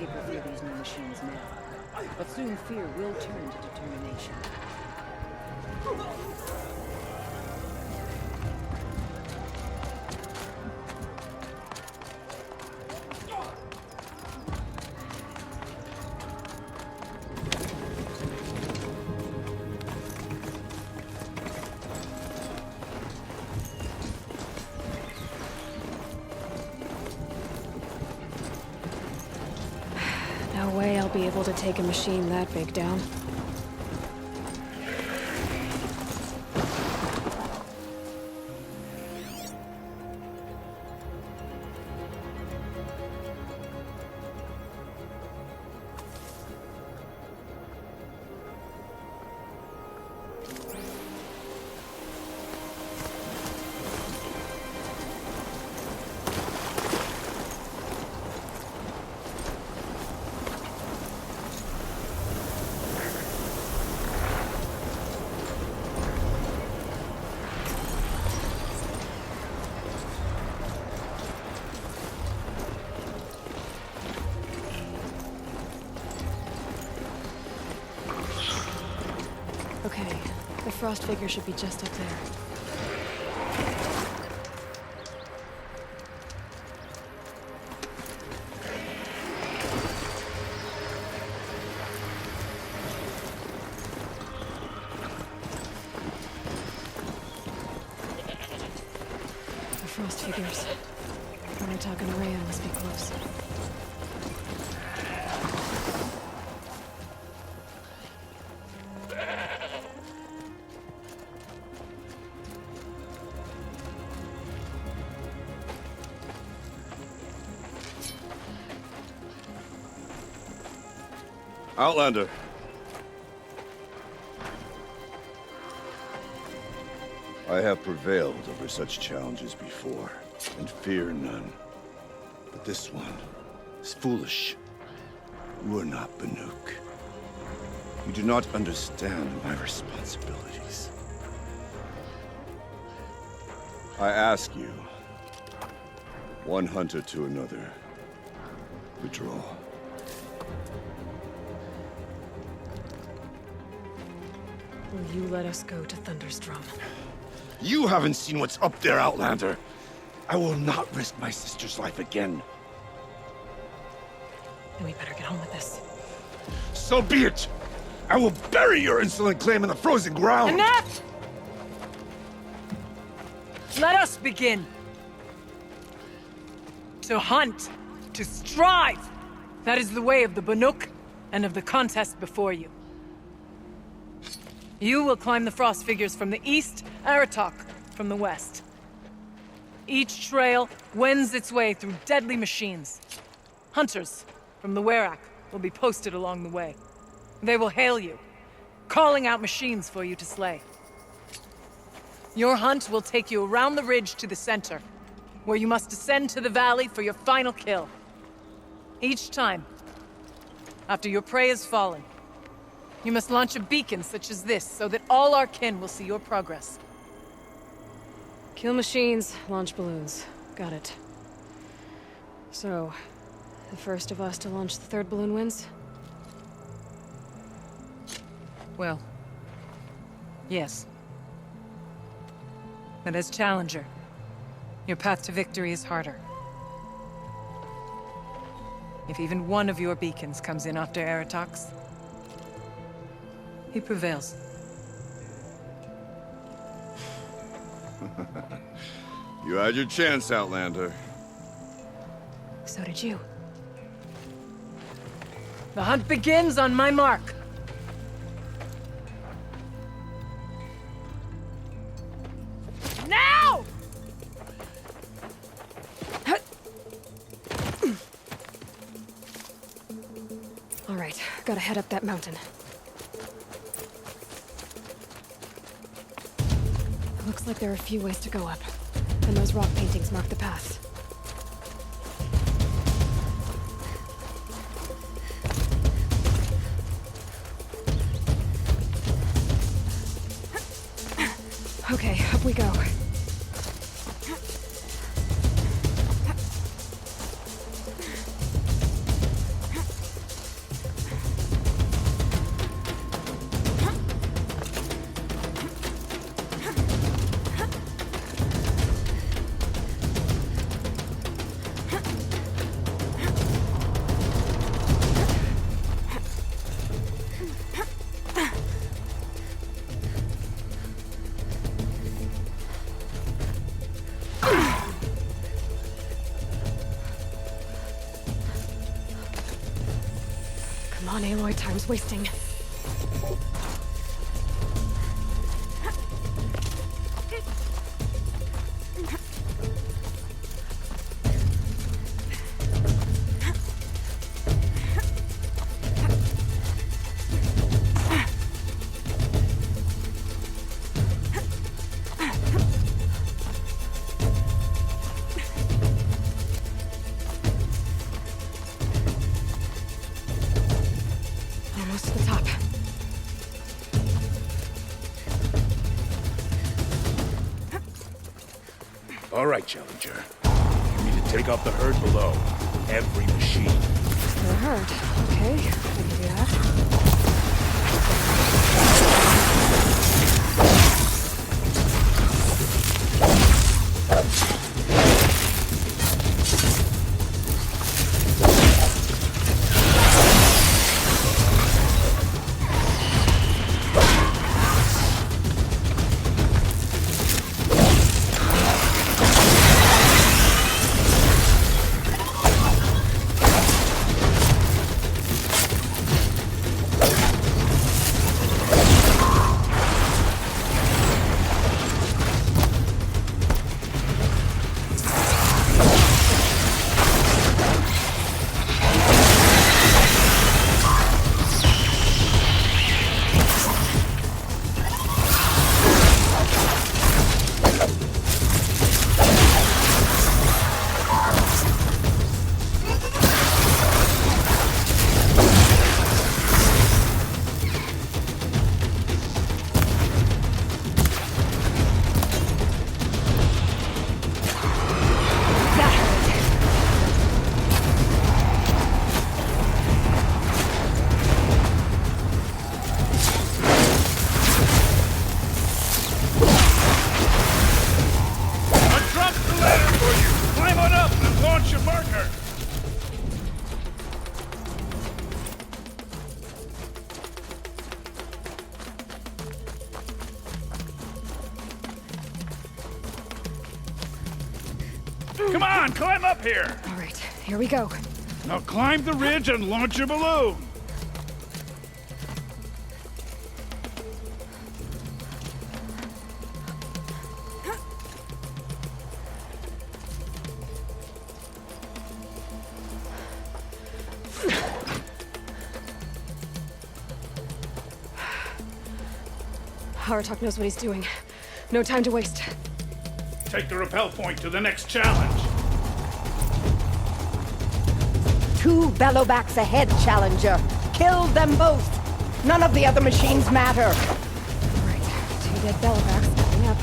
people fear these new machines now, but soon fear will turn to determination. No way I'll be able to take a machine that big down. Okay, the frost figure should be just up there. The frost figures. When we're talking to Rhea, must be close. Outlander. I have prevailed over such challenges before, and fear none. But this one is foolish. You are not Banuk. You do not understand my responsibilities. I ask you, one hunter to another, withdraw. Will you let us go to Thunderstrom? You haven't seen what's up there, Outlander. I will not risk my sister's life again. Then we better get on with this. So be it! I will bury your insolent claim in the frozen ground! Enough! Let us begin! To hunt, to strive! That is the way of the Banuk, and of the contest before you. You will climb the frost figures from the east, Aratok from the west. Each trail wends its way through deadly machines. Hunters from the Werak will be posted along the way. They will hail you, calling out machines for you to slay. Your hunt will take you around the ridge to the center, where you must descend to the valley for your final kill. Each time, after your prey has fallen, you must launch a beacon such as this, so that all our kin will see your progress. Kill machines, launch balloons. Got it. So, the first of us to launch the third balloon wins? Well, yes. But as challenger, your path to victory is harder. If even one of your beacons comes in after Aratok's, he prevails. You had your chance, Outlander. So did you. The hunt begins on my mark. Now! All right, gotta head up that mountain. Looks like there are a few ways to go up, and those rock paintings mark the path. Okay, up we go. on, Aloy, time's wasting. Almost to the top. All right, Challenger. You need to take out the herd below. Every machine. The herd. Okay, I can do that. Come on, climb up here! All right, here we go. Now climb the ridge and launch your balloon! Aratok knows what he's doing. No time to waste. Take the rappel point to the next challenge. 2 bellowbacks ahead, Challenger. Kill them both. None of the other machines matter. All right, 2 dead bellowbacks coming up.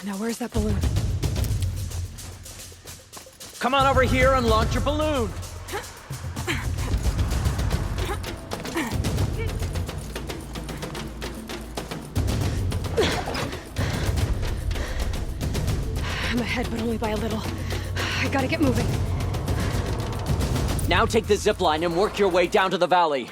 Now where's that balloon? Come on over here and launch your balloon. I'm ahead, but only by a little. I gotta get moving. Now take the zip line and work your way down to the valley.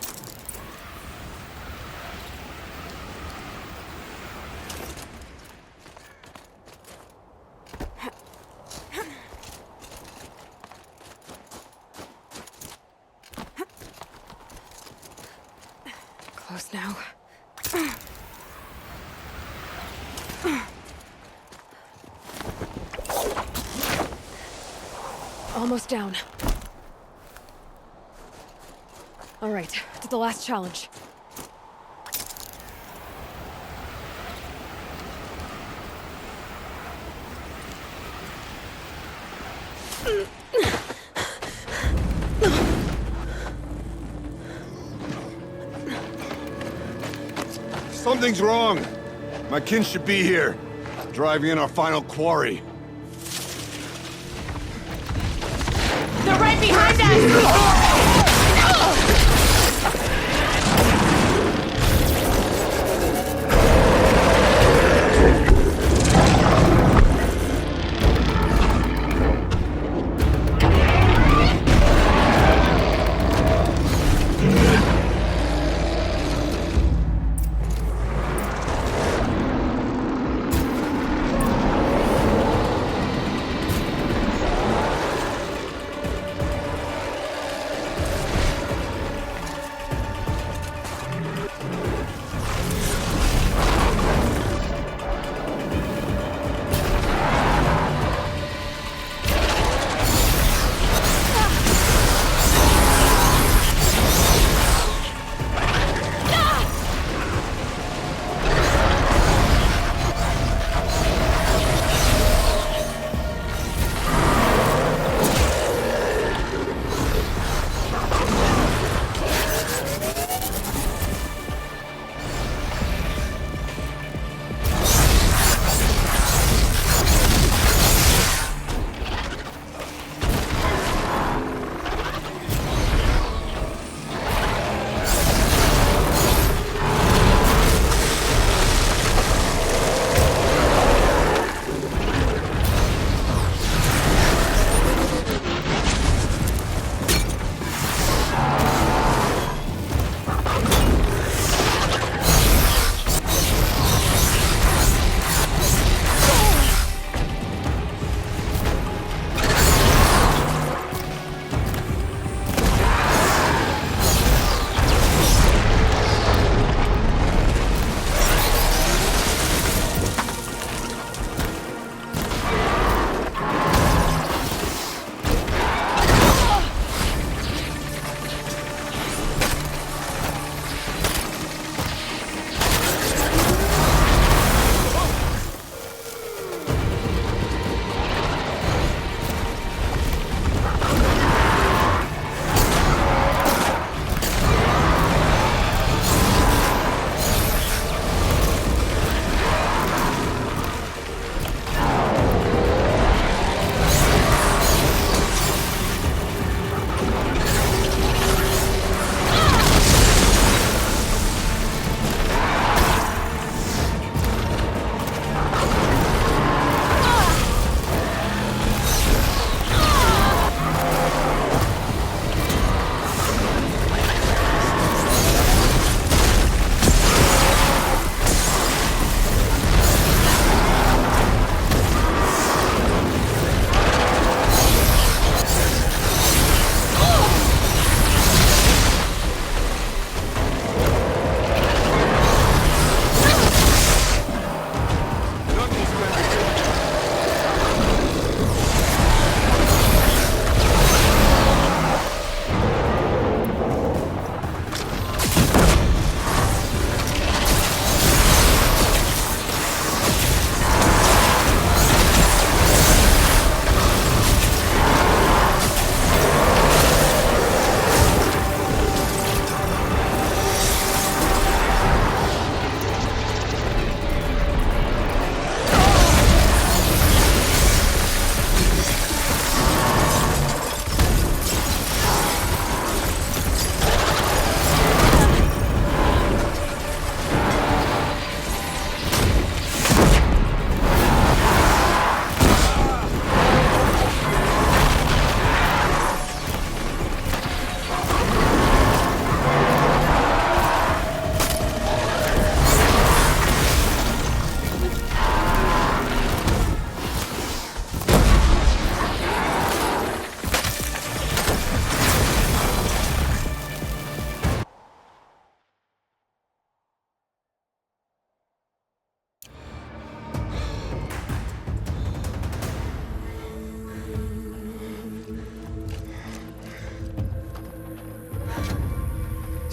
Close now. Almost down. All right, to the last challenge. Something's wrong. My kin should be here, driving in our final quarry. They're right behind us!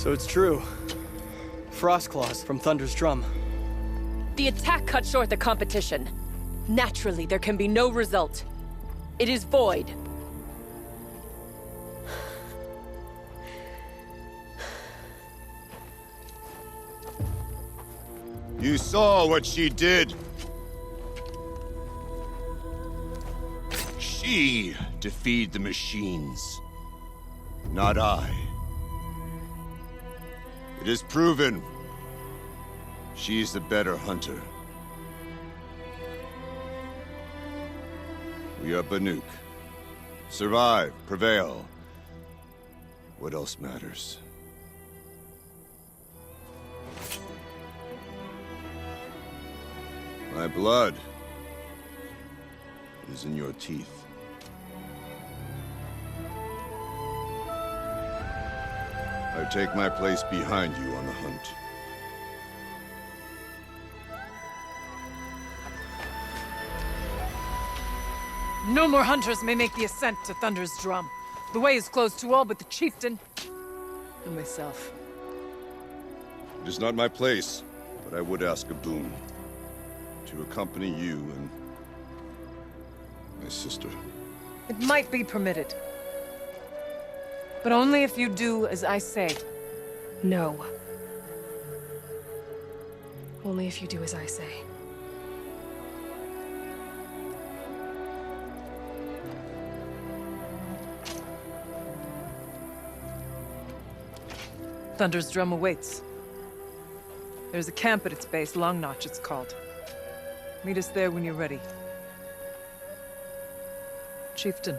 So it's true. Frost claws from Thunder's drum. The attack cut short the competition. Naturally, there can be no result. It is void. You saw what she did. She defeated the machines, not I. It is proven. She is the better hunter. We are Banuk. Survive, prevail. What else matters? My blood is in your teeth. I take my place behind you on the hunt. No more hunters may make the ascent to Thunder's drum. The way is closed to all but the chieftain and myself. It is not my place, but I would ask a boon. To accompany you and my sister. It might be permitted. But only if you do as I say. No. Only if you do as I say. Thunder's drum awaits. There's a camp at its base, Long Notch it's called. Meet us there when you're ready. Chieftain.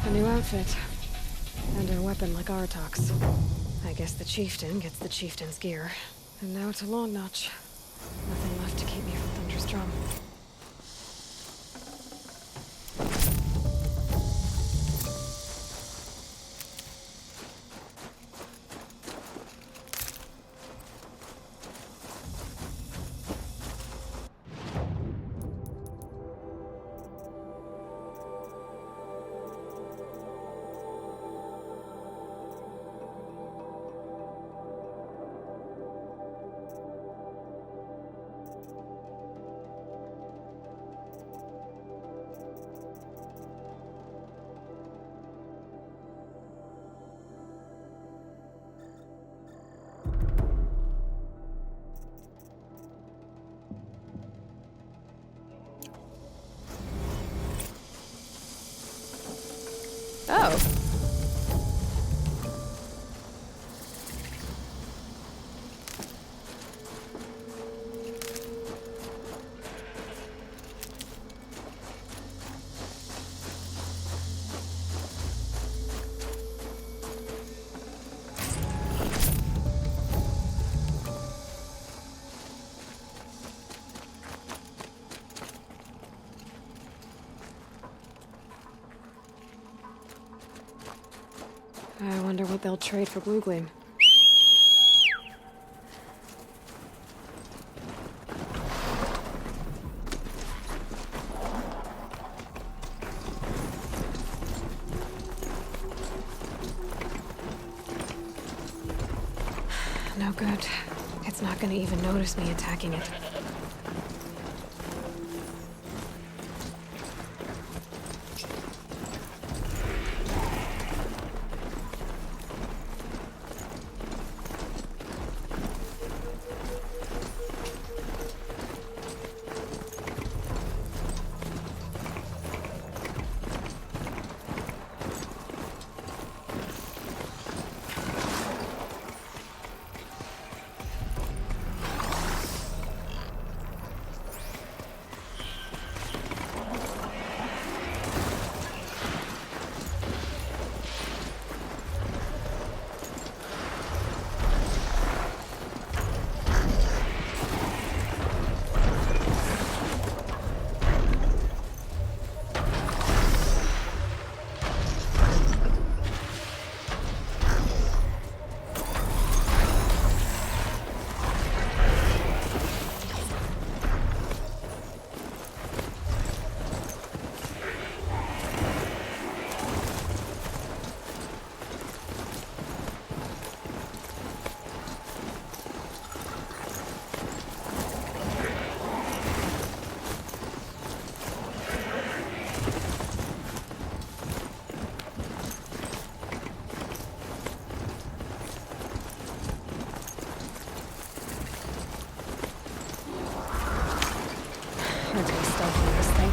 A new outfit. And a weapon like Artok's. I guess the chieftain gets the chieftain's gear. And now to Long Notch. Nothing left to keep me from Thunder's drum. Oh. I wonder what they'll trade for Blue Gleam. No good. It's not gonna even notice me attacking it. Plenty of stuff on this thing.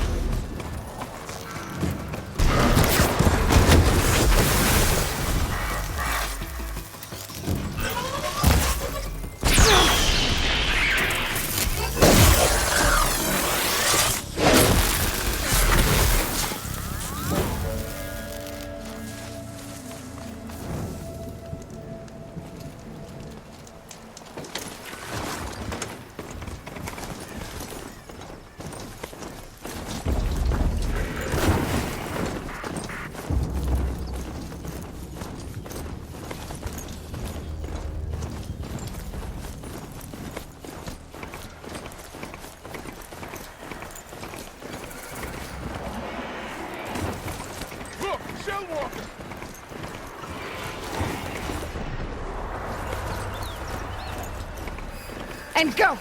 And go!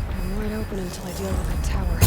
I'm wide open until I deal with that tower.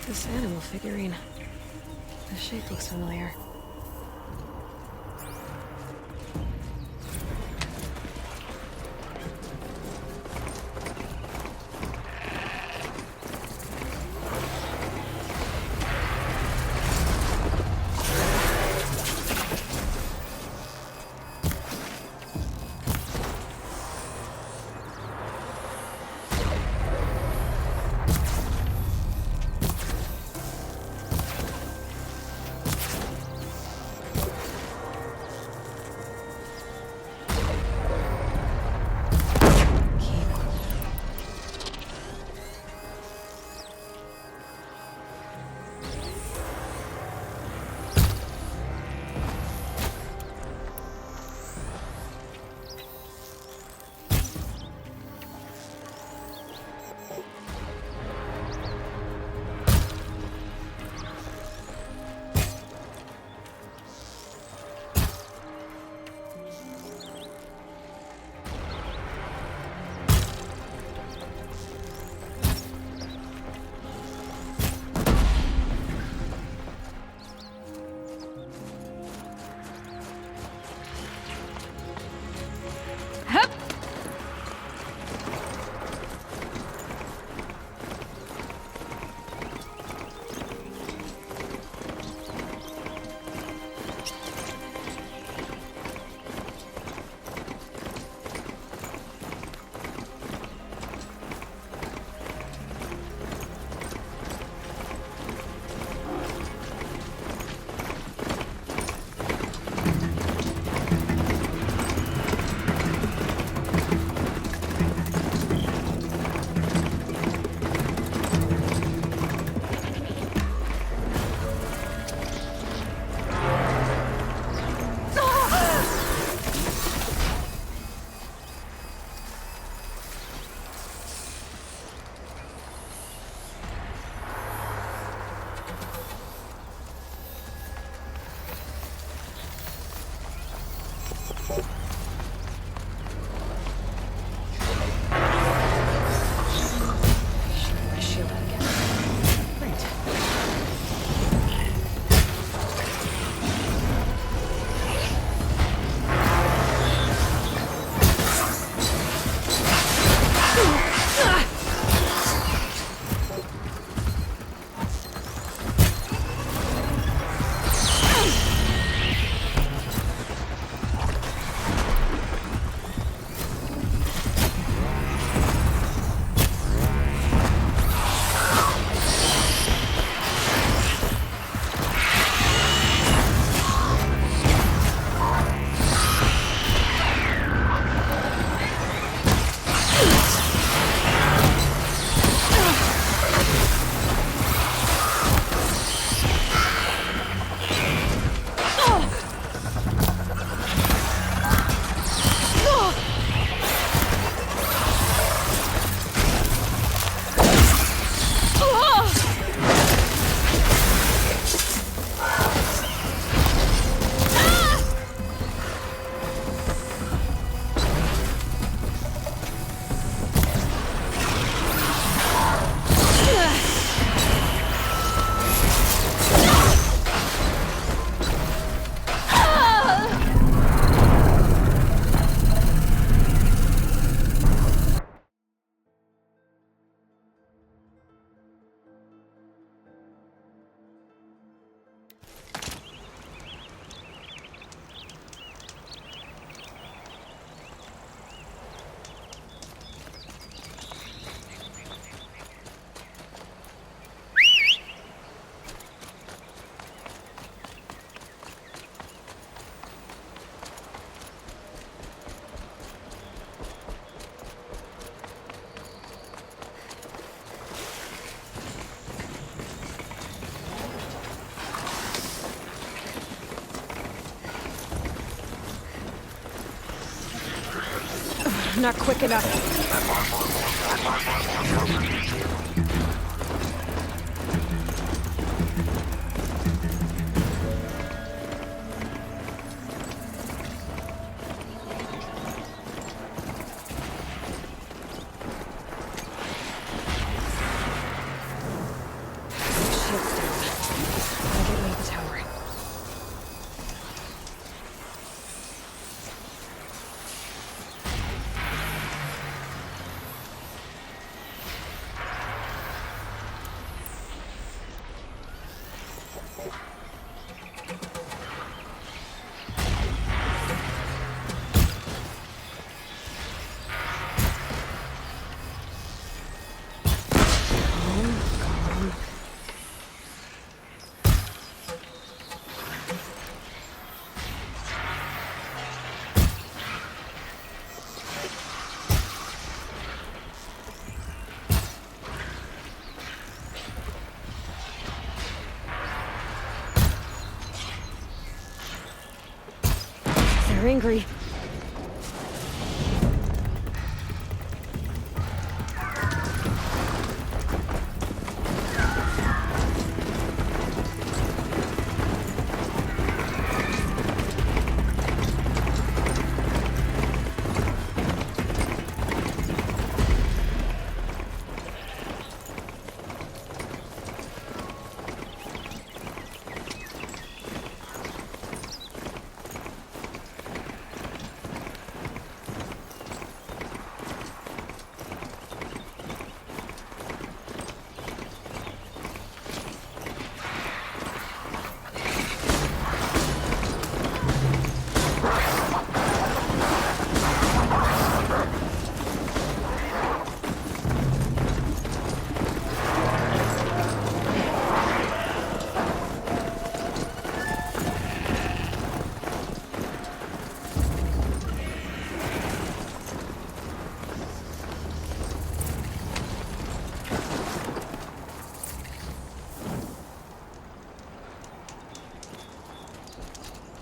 This animal figurine. The shape looks familiar. Not quick enough. Shit's down. Gotta get me to the tower. They're angry.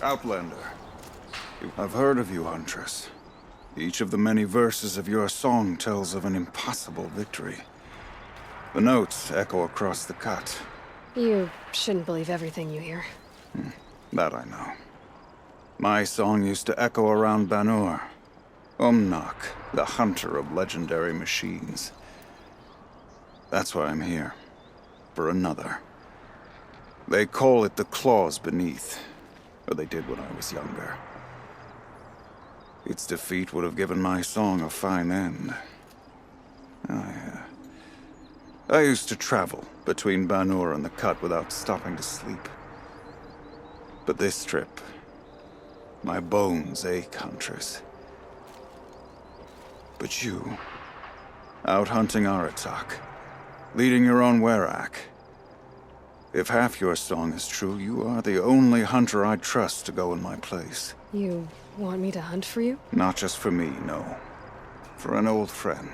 Outlander. I've heard of you, Huntress. Each of the many verses of your song tells of an impossible victory. The notes echo across the cut. You shouldn't believe everything you hear. That I know. My song used to echo around Banur. Umnak, the hunter of legendary machines. That's why I'm here. For another. They call it the Claws Beneath. Or they did when I was younger. Its defeat would have given my song a fine end. I used to travel between Banur and the Cut without stopping to sleep. But this trip, my bones ache, Huntress. But you, out hunting Aratak, leading your own Werak. If half your song is true, you are the only hunter I'd trust to go in my place. You want me to hunt for you? Not just for me, no. For an old friend.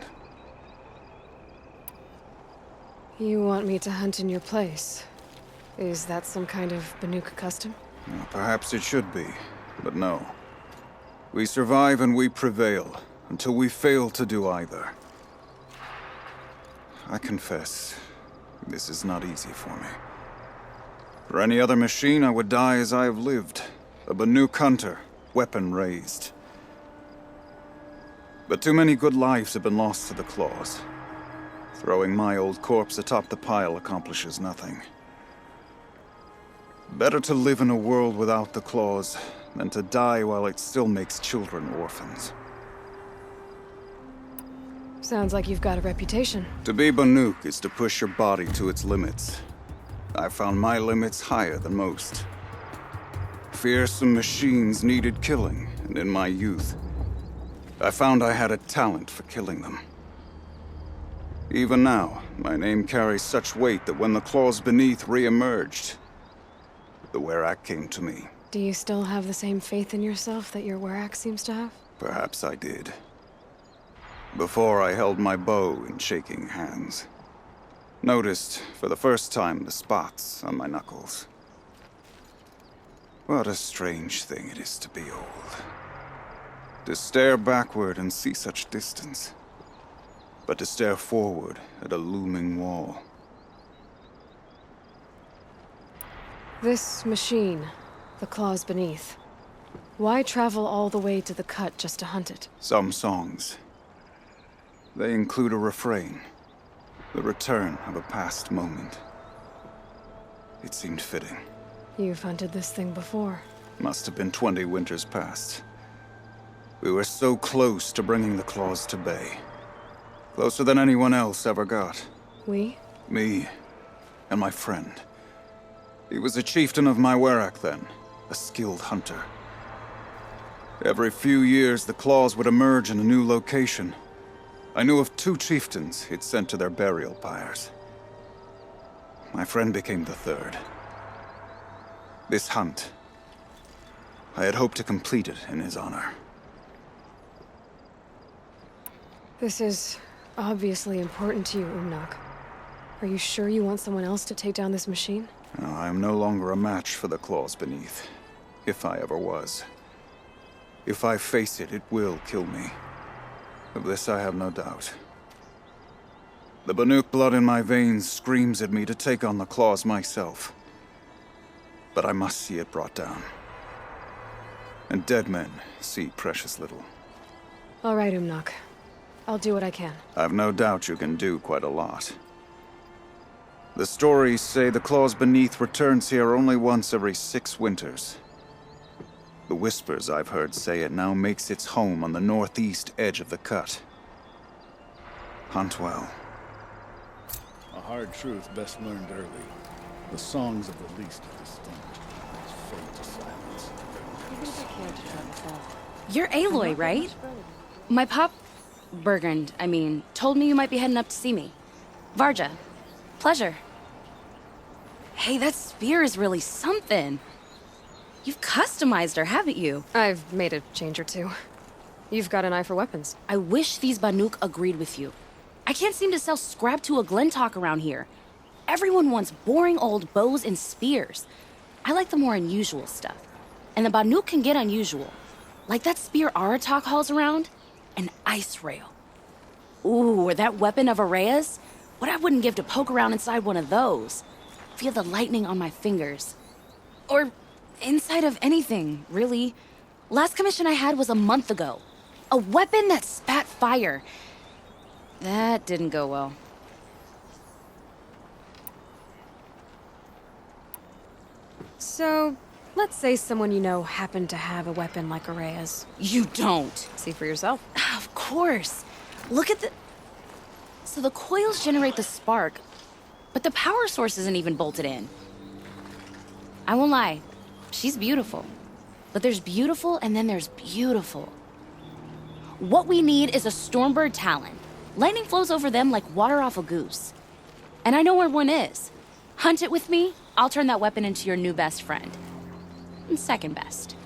You want me to hunt in your place? Is that some kind of Banuk custom? Well, perhaps it should be, but no. We survive and we prevail, until we fail to do either. I confess, this is not easy for me. For any other machine, I would die as I have lived. A Banuk hunter, weapon raised. But too many good lives have been lost to the Claws. Throwing my old corpse atop the pile accomplishes nothing. Better to live in a world without the Claws than to die while it still makes children orphans. Sounds like you've got a reputation. To be Banuk is to push your body to its limits. I found my limits higher than most. Fearsome machines needed killing, and in my youth, I found I had a talent for killing them. Even now, my name carries such weight that when the Claws Beneath re-emerged, the Werak came to me. Do you still have the same faith in yourself that your Werak seems to have? Perhaps I did. Before I held my bow in shaking hands. Noticed, for the first time, the spots on my knuckles. What a strange thing it is to be old. To stare backward and see such distance. But to stare forward at a looming wall. This machine, the claws beneath. Why travel all the way to the cut just to hunt it? Some songs. They include a refrain. The return of a past moment. It seemed fitting. You've hunted this thing before. Must have been 20 winters past. We were so close to bringing the claws to bay. Closer than anyone else ever got. We? Me and my friend. He was a chieftain of my Werak then, a skilled hunter. Every few years, the claws would emerge in a new location. I knew of 2 chieftains he'd sent to their burial pyres. My friend became the 3rd. This hunt, I had hoped to complete it in his honor. This is obviously important to you, Umnak. Are you sure you want someone else to take down this machine? No, I am no longer a match for the claws beneath, if I ever was. If I face it, it will kill me. Of this I have no doubt. The Banuk blood in my veins screams at me to take on the claws myself. But I must see it brought down. And dead men see precious little. All right, Umnak. I'll do what I can. I've no doubt you can do quite a lot. The stories say the claws beneath returns here only once every 6 winters. The whispers I've heard say it now makes its home on the northeast edge of the cut. Hunt well. A hard truth best learned early. The songs of the least are distinct. Fade to silence. You're Aloy, right? My pop... Bergund, I mean, told me you might be heading up to see me. Varja. Pleasure. Hey, that spear is really something. You've customized her, haven't you? I've made a change or 2. You've got an eye for weapons. I wish these Banuk agreed with you. I can't seem to sell scrap to a Glentalk around here. Everyone wants boring old bows and spears. I like the more unusual stuff. And the Banuk can get unusual. Like that spear Aratak hauls around. An ice rail. Ooh, or that weapon of Araya's? What I wouldn't give to poke around inside one of those. Feel the lightning on my fingers. Or inside of anything, really. Last commission I had was a month ago. A weapon that spat fire. That didn't go well. So, let's say someone you know happened to have a weapon like Araya's. You don't. See for yourself. Of course. Look at the... So the coils generate the spark, but the power source isn't even bolted in. I won't lie. She's beautiful. But there's beautiful and then there's beautiful. What we need is a Stormbird Talon. Lightning flows over them like water off a goose. And I know where one is. Hunt it with me, I'll turn that weapon into your new best friend. And second best.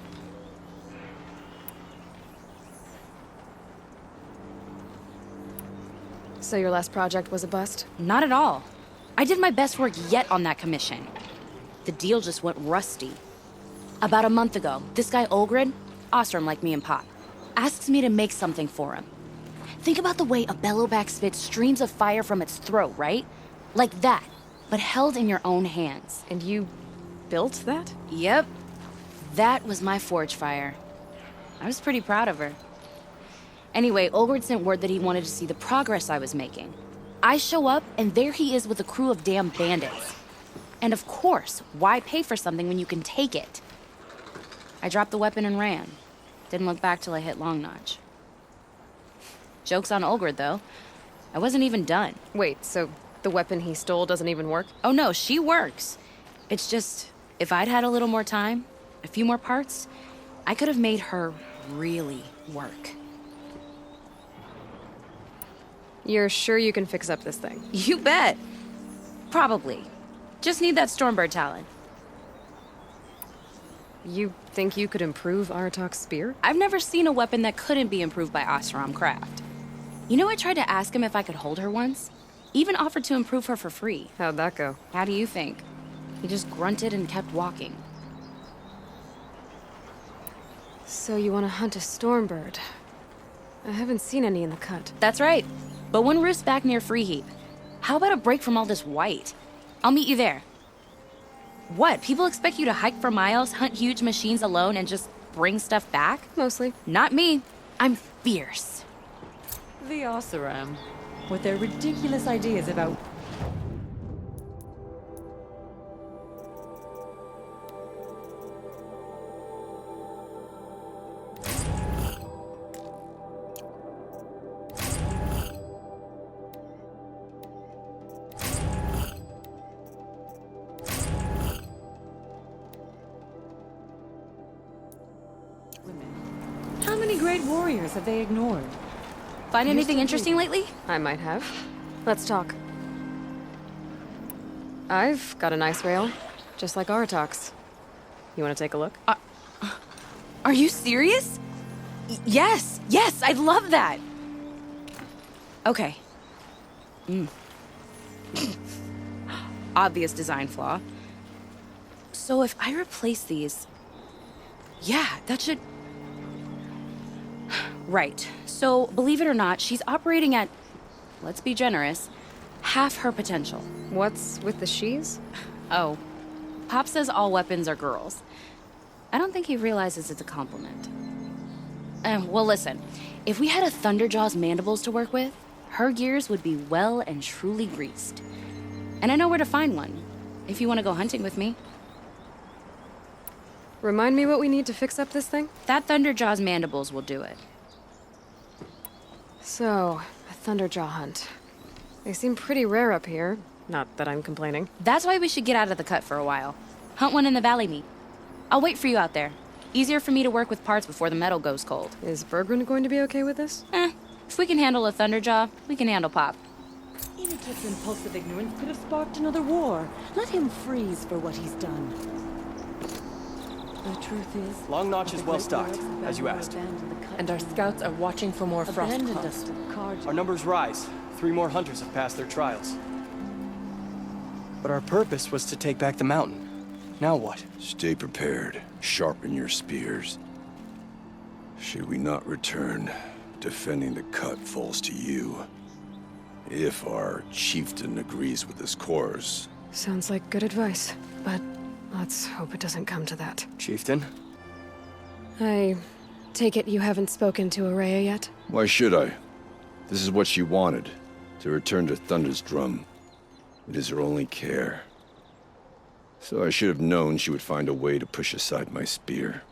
So your last project was a bust? Not at all. I did my best work yet on that commission. The deal just went rusty. About a month ago, this guy Olgrid, Ostrom like me and Pop, asks me to make something for him. Think about the way a bellowback spits streams of fire from its throat, right? Like that, but held in your own hands. And you built that? Yep. That was my forge fire. I was pretty proud of her. Anyway, Olgrid sent word that he wanted to see the progress I was making. I show up, and there he is with a crew of damn bandits. And of course, why pay for something when you can take it? I dropped the weapon and ran. Didn't look back till I hit Long Notch. Joke's on Olgrid, though. I wasn't even done. Wait, so the weapon he stole doesn't even work? Oh no, she works. It's just, if I'd had a little more time, a few more parts, I could have made her really work. You're sure you can fix up this thing? You bet. Probably. Just need that Stormbird Talon. You think you could improve Aratak's spear? I've never seen a weapon that couldn't be improved by Ostrom Craft. You know, I tried to ask him if I could hold her once. Even offered to improve her for free. How'd that go? How do you think? He just grunted and kept walking. So you want to hunt a stormbird? I haven't seen any in the cut. That's right. But one roosts back near Freeheap. How about a break from all this white? I'll meet you there. What? People expect you to hike for miles, hunt huge machines alone, and just bring stuff back? Mostly. Not me. I'm fierce. The Oseram, with their ridiculous ideas about... How many great warriors have they ignored? Find anything interesting lately? I might have. Let's talk. I've got a nice rail, just like Aratox. You want to take a look? Are you serious? Yes, I'd love that. Okay. Obvious design flaw. So if I replace these... Yeah, that should... Right. So, believe it or not, she's operating at, let's be generous, half her potential. What's with the she's? Oh, Pop says all weapons are girls. I don't think he realizes it's a compliment. Well, listen. If we had a Thunderjaw's mandibles to work with, her gears would be well and truly greased. And I know where to find one, if you want to go hunting with me. Remind me what we need to fix up this thing? That Thunderjaw's mandibles will do it. So, a Thunderjaw hunt. They seem pretty rare up here. Not that I'm complaining. That's why we should get out of the cut for a while. Hunt one in the valley meet. I'll wait for you out there. Easier for me to work with parts before the metal goes cold. Is Bergren going to be okay with this? If we can handle a Thunderjaw, we can handle Pop. Inica's impulsive ignorance could have sparked another war. Let him freeze for what he's done. The truth is... Long Notch is well stocked, as you asked. And our scouts are watching for more frost claws. Our numbers rise. 3 more hunters have passed their trials. But our purpose was to take back the mountain. Now what? Stay prepared. Sharpen your spears. Should we not return, defending the cut falls to you. If our chieftain agrees with this course. Sounds like good advice, but let's hope it doesn't come to that. Chieftain? I take it you haven't spoken to Araya yet? Why should I? This is what she wanted, to return to Thunder's drum. It is her only care. So I should have known she would find a way to push aside my spear.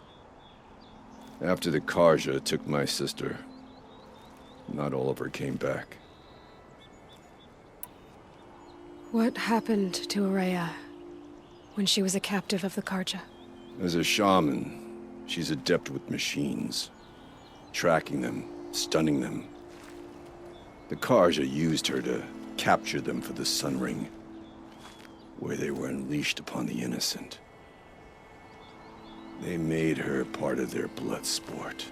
After the Karja took my sister, not all of her came back. What happened to Araya when she was a captive of the Karja? As a shaman, she's adept with machines. Tracking them, stunning them. The Karja used her to capture them for the Sun Ring, where they were unleashed upon the innocent. They made her part of their blood sport.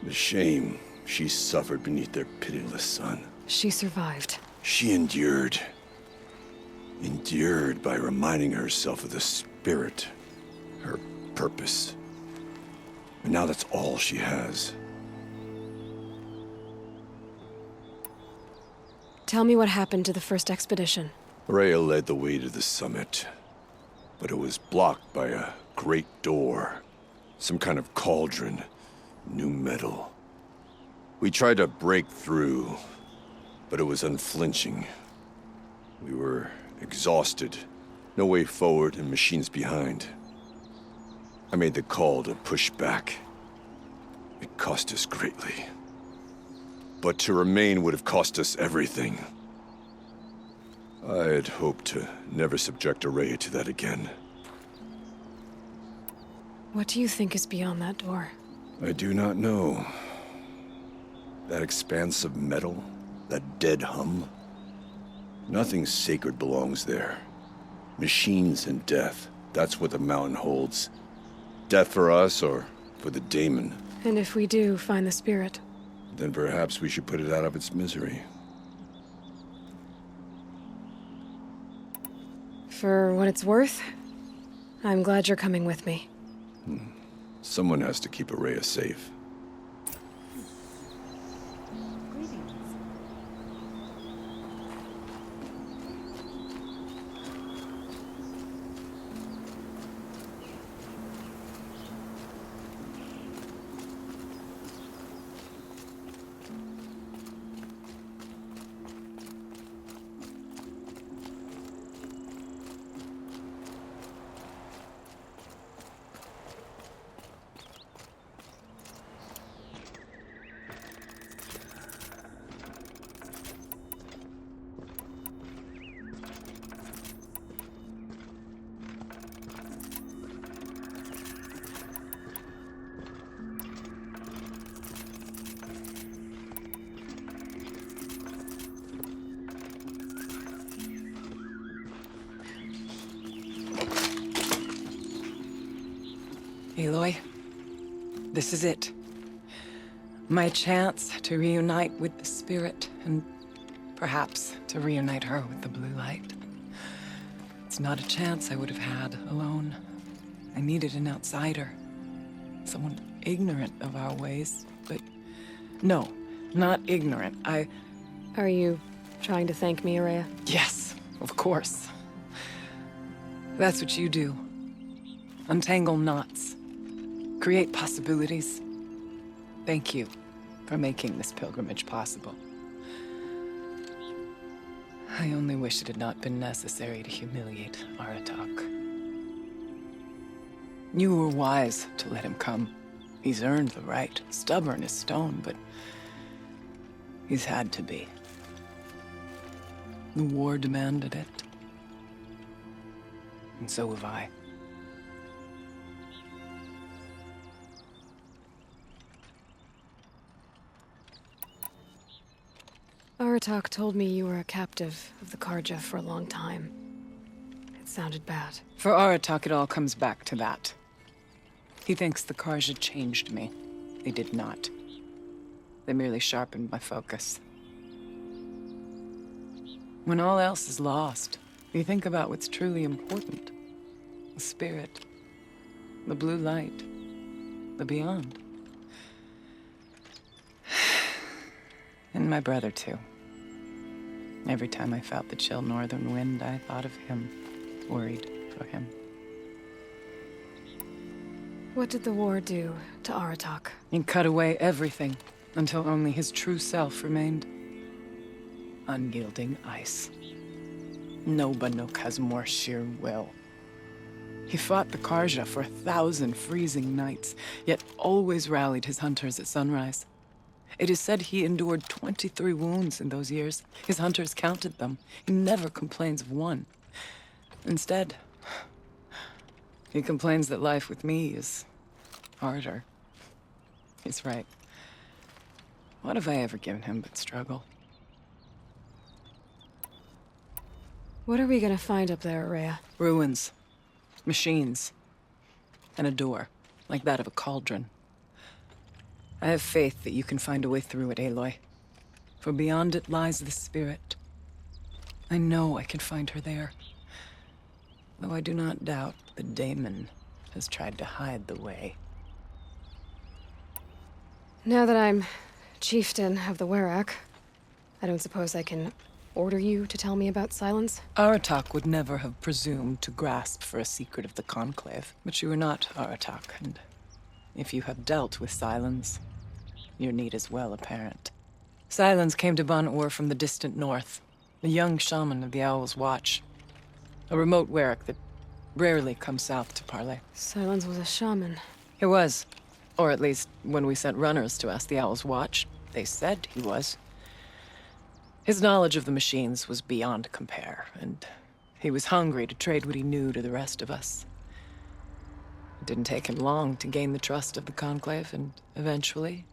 The shame she suffered beneath their pitiless sun. She survived. She endured. Endured by reminding herself of the spirit, her purpose. And now that's all she has. Tell me what happened to the first expedition. Rhea led the way to the summit, but it was blocked by a great door. Some kind of cauldron, new metal. We tried to break through, but it was unflinching. We were exhausted, no way forward and machines behind. I made the call to push back. It cost us greatly. But to remain would have cost us everything. I had hoped to never subject Araya to that again. What do you think is beyond that door? I do not know. That expanse of metal, that dead hum. Nothing sacred belongs there. Machines and death, that's what the mountain holds. Death for us or for the daemon. And if we do find the spirit? Then perhaps we should put it out of its misery. For what it's worth, I'm glad you're coming with me. Someone has to keep Araya safe. Aloy, this is it. My chance to reunite with the Spirit, and perhaps to reunite her with the blue light. It's not a chance I would have had alone. I needed an outsider. Someone ignorant of our ways, but... No, not ignorant. Are you trying to thank me, Araya? Yes, of course. That's what you do. Untangle knots. Create possibilities. Thank you for making this pilgrimage possible. I only wish it had not been necessary to humiliate Aratak. You were wise to let him come. He's earned the right. Stubborn as stone, but he's had to be. The war demanded it. And so have I. Aratak told me you were a captive of the Karja for a long time. It sounded bad. For Aratak, it all comes back to that. He thinks the Karja changed me. They did not. They merely sharpened my focus. When all else is lost, you think about what's truly important. The Spirit. The blue light. The beyond. And my brother, too. Every time I felt the chill northern wind, I thought of him, worried for him. What did the war do to Aratak? It cut away everything, until only his true self remained. Unyielding ice. No Banuk has more sheer will. He fought the Karja for 1,000 freezing nights, yet always rallied his hunters at sunrise. It is said he endured 23 wounds in those years. His hunters counted them. He never complains of one. Instead, he complains that life with me is harder. He's right. What have I ever given him but struggle? What are we gonna find up there, Araya? Ruins. Machines. And a door, like that of a cauldron. I have faith that you can find a way through it, Aloy. For beyond it lies the Spirit. I know I can find her there. Though I do not doubt the Daemon has tried to hide the way. Now that I'm chieftain of the Werak, I don't suppose I can order you to tell me about Silence? Aratak would never have presumed to grasp for a secret of the Conclave. But you are not Aratak, and if you have dealt with Silence, your need is well apparent. Silence came to Ban-Ur from the distant north, a young shaman of the Owl's Watch. A remote Werak that rarely comes south to parley. Silence was a shaman. He was. Or at least, when we sent runners to ask the Owl's Watch, they said he was. His knowledge of the machines was beyond compare, and he was hungry to trade what he knew to the rest of us. It didn't take him long to gain the trust of the Conclave, and eventually,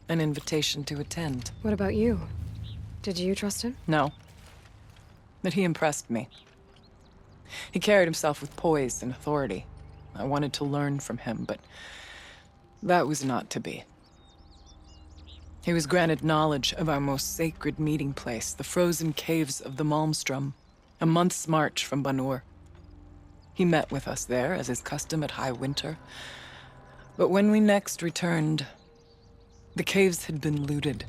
an invitation to attend. What about you? Did you trust him? No. But he impressed me. He carried himself with poise and authority. I wanted to learn from him, but that was not to be. He was granted knowledge of our most sacred meeting place, the frozen caves of the Malmstrom, a month's march from Ban-Ur. He met with us there, as is custom at High Winter. But when we next returned, the caves had been looted.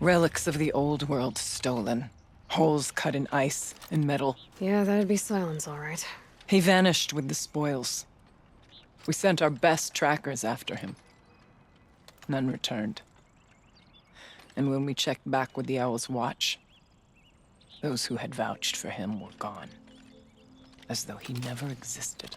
Relics of the old world stolen. Holes cut in ice and metal. Yeah, that'd be Silence, all right. He vanished with the spoils. We sent our best trackers after him. None returned. And when we checked back with the Owl's Watch, those who had vouched for him were gone. As though he never existed.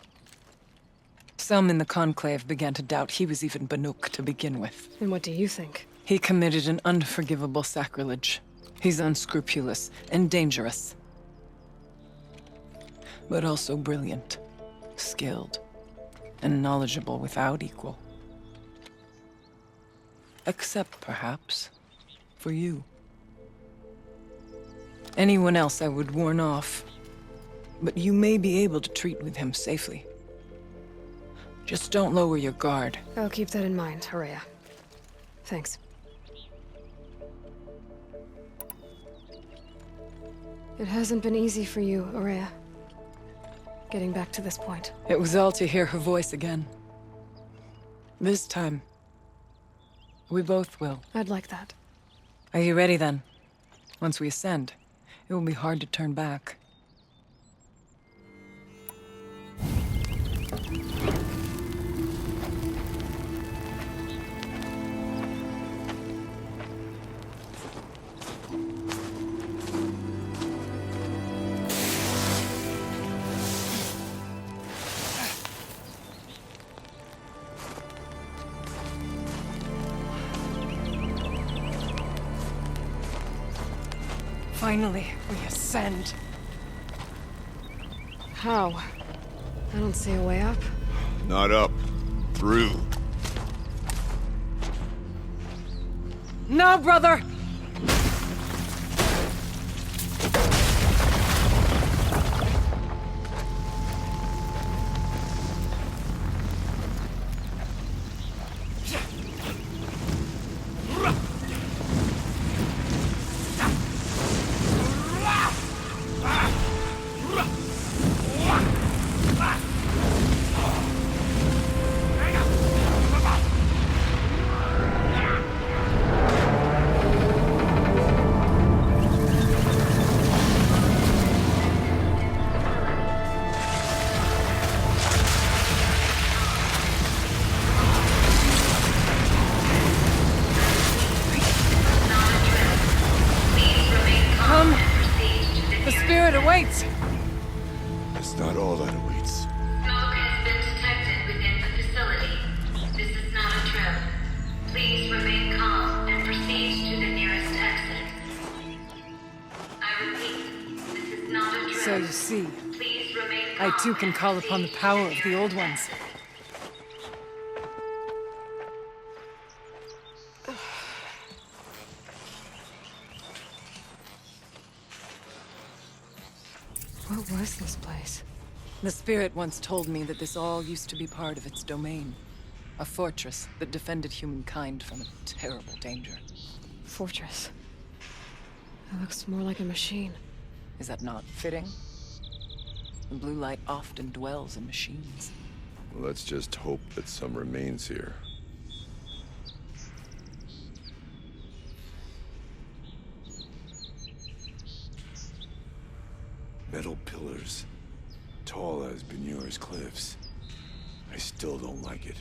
Some in the Conclave began to doubt he was even Banuk to begin with. And what do you think? He committed an unforgivable sacrilege. He's unscrupulous and dangerous. But also brilliant, skilled, and knowledgeable without equal. Except, perhaps, for you. Anyone else I would warn off, but you may be able to treat with him safely. Just don't lower your guard. I'll keep that in mind, Horea. Thanks. It hasn't been easy for you, Horea. Getting back to this point. It was all to hear her voice again. This time, we both will. I'd like that. Are you ready then? Once we ascend, it will be hard to turn back. Finally, we ascend. How? I don't see a way up. Not up. Through. No, brother! Awaits! It's not all that awaits. Smoke has been detected within the facility. This is not a drill. Please remain calm and proceed to the nearest exit. I repeat, this is not a drill. So you see, Please remain calm I too can call upon the power of the Old Ones. What was this place? The Spirit once told me that this all used to be part of its domain. A fortress that defended humankind from a terrible danger. Fortress. It looks more like a machine. Is that not fitting? The blue light often dwells in machines. Well, let's just hope that some remains here. Metal pillars, tall as Benur's cliffs. I still don't like it.